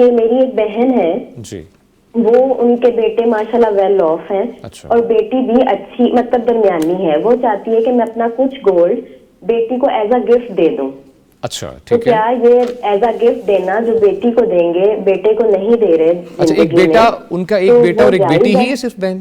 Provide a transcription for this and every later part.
کہ میری ایک بہن ہے جی، وہ ان کے بیٹے ماشاءاللہ ویل آف ہیں اچھا اور بیٹی بھی اچھی مطلب درمیانی ہے. وہ چاہتی ہے کہ میں اپنا کچھ گولڈ بیٹی کو ایز اے گفٹ دے دوں. اچھا تو ٹھیک ہے. کیا یہ ایز اے گفٹ دینا جو بیٹی کو دیں گے بیٹے کو نہیں دے رہے اچھا ایک زندگی بیٹا، میں، ان کا تو ایک بیٹا وہ اور ایک بیٹی جائز ہی ہے؟ ہے صرف بہن؟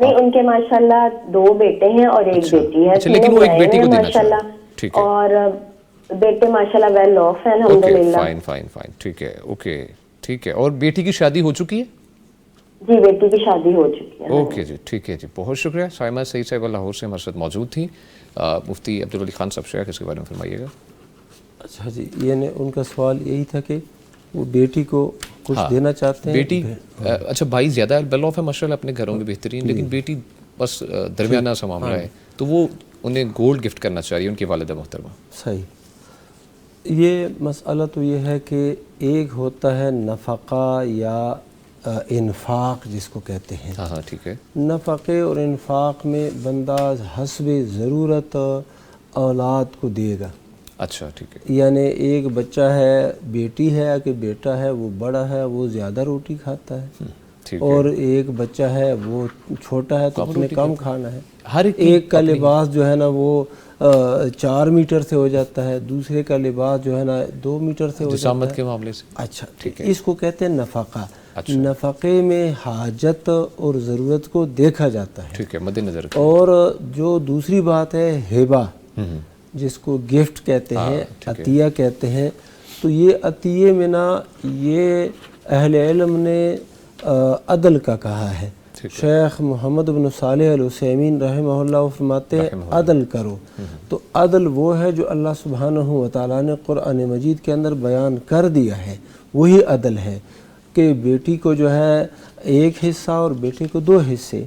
نہیں، ان کے ماشاءاللہ 2 بیٹے ہیں اور ایک اچھا بیٹی ہے، اچھا، لیکن تینوں وہ ایک بیاہے بیٹی ہوئے کو ہیں دینا چاہ رہے ماشاءاللہ. ہیں. ٹھیک ہے، اور بیٹے ماشاءاللہ ویل آف ہیں اوکے الحمدللہ. فائن فائن فائن، ٹھیک ہے، اوکے ٹھیک ہے. اور بیٹی کی شادی ہو چکی ہے؟ جی بیٹی کی شادی ہو چکی ہے. اوکے جی ٹھیک ہے جی، بہت شکریہ. سائمہ سعید صاحبہ لاہور سے ہمارے ساتھ موجود تھیں. مفتی عبدالولی خان صاحب شیخ اس کے بارے میں فرمائیے گا. اچھا جی، یعنی ان کا سوال یہی تھا کہ وہ بیٹی کو کچھ ہاں دینا چاہتے ہیں. بیٹی، اچھا بھائی زیادہ ویل آف ہے ماشاء اللہ اپنے گھروں میں بہترین، لیکن بیٹی بس درمیانہ سا معاملہ ہے، تو وہ انہیں گولڈ گفٹ کرنا چاہ رہی ہے ان کی والدہ محترمہ. صحیح. یہ مسئلہ تو یہ ہے کہ ایک ہوتا ہے نفقہ یا انفاق جس کو کہتے ہیں. ہاں ہاں ٹھیک ہے. نفقے اور انفاق میں بندہ حسب ضرورت اولاد کو دے گا. اچھا ٹھیک ہے. یعنی ایک بچہ ہے، بیٹی ہے کہ بیٹا ہے، وہ بڑا ہے وہ زیادہ روٹی کھاتا ہے، اور ایک بچہ ہے وہ چھوٹا ہے تو اس نے کم کھانا ہے. ایک کا لباس جو ہے نا وہ 4 میٹر سے ہو جاتا ہے، دوسرے کا لباس جو ہے نا 2 میٹر سے ہو جاتا ہے. جسامت کے معاملے سے. اچھا ٹھیک ہے، اس کو کہتے ہیں نفقہ. نفقے میں حاجت اور ضرورت کو دیکھا جاتا ہے. ٹھیک ہے، مد نظر. اور جو دوسری بات ہے ہبہ، جس کو گفٹ کہتے ہیں، عطیہ کہتے ہیں، تو یہ عطیے میں نا یہ اہل علم نے عدل کا کہا ہے. شیخ محمد بن صالح العثیمین رحمہ اللہ فرماتے ہیں عدل کرو. تو عدل وہ ہے جو اللہ سبحانہ و تعالیٰ نے قرآن مجید کے اندر بیان کر دیا ہے، وہی عدل ہے کہ بیٹی کو جو ہے 1 حصہ اور بیٹے کو 2 حصے.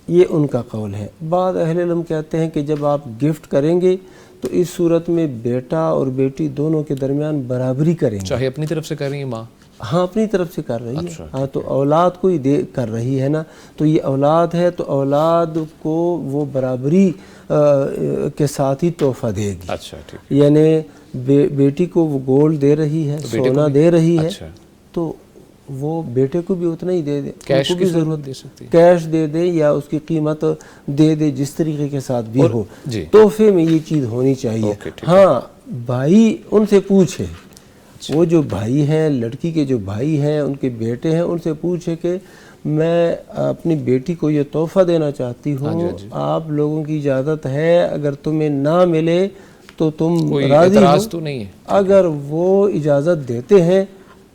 یہ ان کا قول ہے. بعض اہل علم کہتے ہیں کہ جب آپ گفٹ کریں گے تو اس صورت میں بیٹا اور بیٹی دونوں کے درمیان برابری کریں گے. چاہے اپنی طرف سے کر رہی ہے ماں. ہاں اپنی طرف سے کر رہی ہے. ہاں تو اولاد کو ہی دے کر رہی ہے نا، تو یہ اولاد ہے تو اولاد کو وہ برابری کے ساتھ ہی تحفہ دے گی. اچھا ٹھیک. یعنی بیٹی کو وہ گولڈ دے رہی ہے، سونا دے رہی ہے، تو وہ بیٹے کو بھی اتنا ہی دے دے. کیش کی ضرورت دے سکتی ہے، کیش دے دے یا اس کی قیمت دے دے جس طریقے کے ساتھ بھی ہو. جی تحفے میں یہ چیز ہونی چاہیے. ہاں بھائی ان سے پوچھے، وہ جو بھائی ہیں، لڑکی کے جو بھائی ہیں، ان کے بیٹے ہیں، ان سے پوچھے کہ میں اپنی بیٹی کو یہ تحفہ دینا چاہتی ہوں، آپ لوگوں کی اجازت ہے؟ اگر تمہیں نہ ملے تو تم راضی ہو؟ تو نہیں ہے. اگر وہ اجازت دیتے ہیں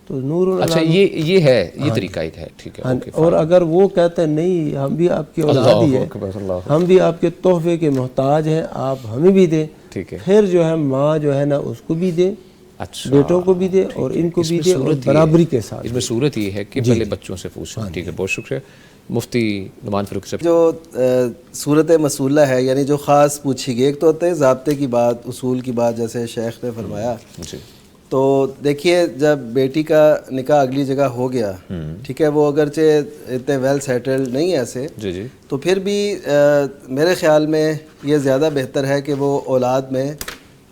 تو نور. اچھا یہ ہے، یہ طریقہ ایک ہے. ٹھیک ہے. اور اگر وہ کہتے ہیں نہیں ہم بھی آپ کی اولاد ہی ہے، ہم بھی آپ کے تحفے کے محتاج ہیں، آپ ہمیں بھی دیں، پھر جو ہے ماں جو ہے نا اس کو بھی دے، بیٹوں کو بھی دے اور ان کو بھی دے، اور برابری کے ساتھ. اس میں صورت یہ ہے کہ پہلے بچوں سے پوچھیں. ٹھیک ہے، بہت شکریہ. مفتی نعمان فاروقی صاحب. جو صورت مسئولہ ہے یعنی جو خاص پوچھی گئی، ایک تو ہوتا ہے ضابطے کی بات، اصول کی بات، جیسے شیخ نے فرمایا. تو دیکھیے جب بیٹی کا نکاح اگلی جگہ ہو گیا، ٹھیک ہے، وہ اگرچہ اتنے ویل سیٹلڈ نہیں ہے ایسے، تو پھر بھی میرے خیال میں یہ زیادہ بہتر ہے کہ وہ اولاد میں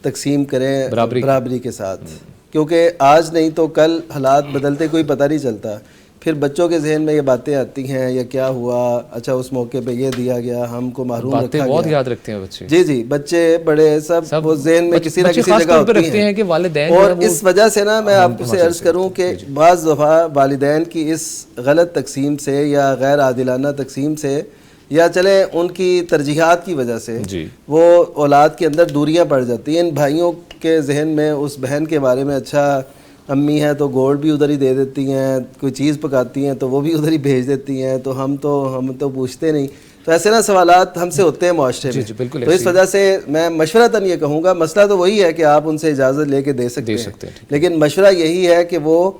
تقسیم کریں برابری کے ساتھ، کیونکہ آج نہیں تو کل حالات بدلتے کوئی پتہ نہیں چلتا. پھر بچوں کے ذہن میں یہ باتیں آتی ہیں یا کیا ہوا، اچھا اس موقع پہ یہ دیا گیا، ہم کو محروم رکھا گیا. بہت یاد رکھتے ہیں بچے. جی بچے بڑے سب وہ ذہن میں کسی نہ کسی جگہ ہوتی ہیں کہ والدین. اور اس وجہ سے نا میں آپ سے عرض کروں کہ بعض دفعہ والدین کی اس غلط تقسیم سے یا غیر عادلانہ تقسیم سے یا چلے ان کی ترجیحات کی وجہ سے وہ اولاد کے اندر دوریاں پڑ جاتی ہیں. ان بھائیوں کے ذہن میں اس بہن کے بارے میں اچھا امی ہے تو گولڈ بھی ادھر ہی دے دیتی ہیں، کوئی چیز پکاتی ہیں تو وہ بھی ادھر ہی بھیج دیتی ہیں، تو ہم تو پوچھتے نہیں. تو ایسے نا سوالات ہم سے ہوتے ہیں معاشرے میں. تو اس وجہ سے میں مشورتاً یہ کہوں گا، مسئلہ تو وہی ہے کہ آپ ان سے اجازت لے کے دے سکتے ہیں، لیکن مشورہ یہی ہے کہ وہ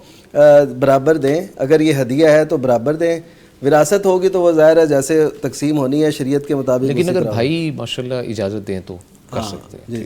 برابر دیں. اگر یہ ہدیہ ہے تو برابر دیں. وراثت ہوگی تو وہ ظاہر ہے جیسے تقسیم ہونی ہے شریعت کے مطابق. لیکن اگر بھائی ماشاءاللہ اجازت دیں تو کر سکتے ہیں.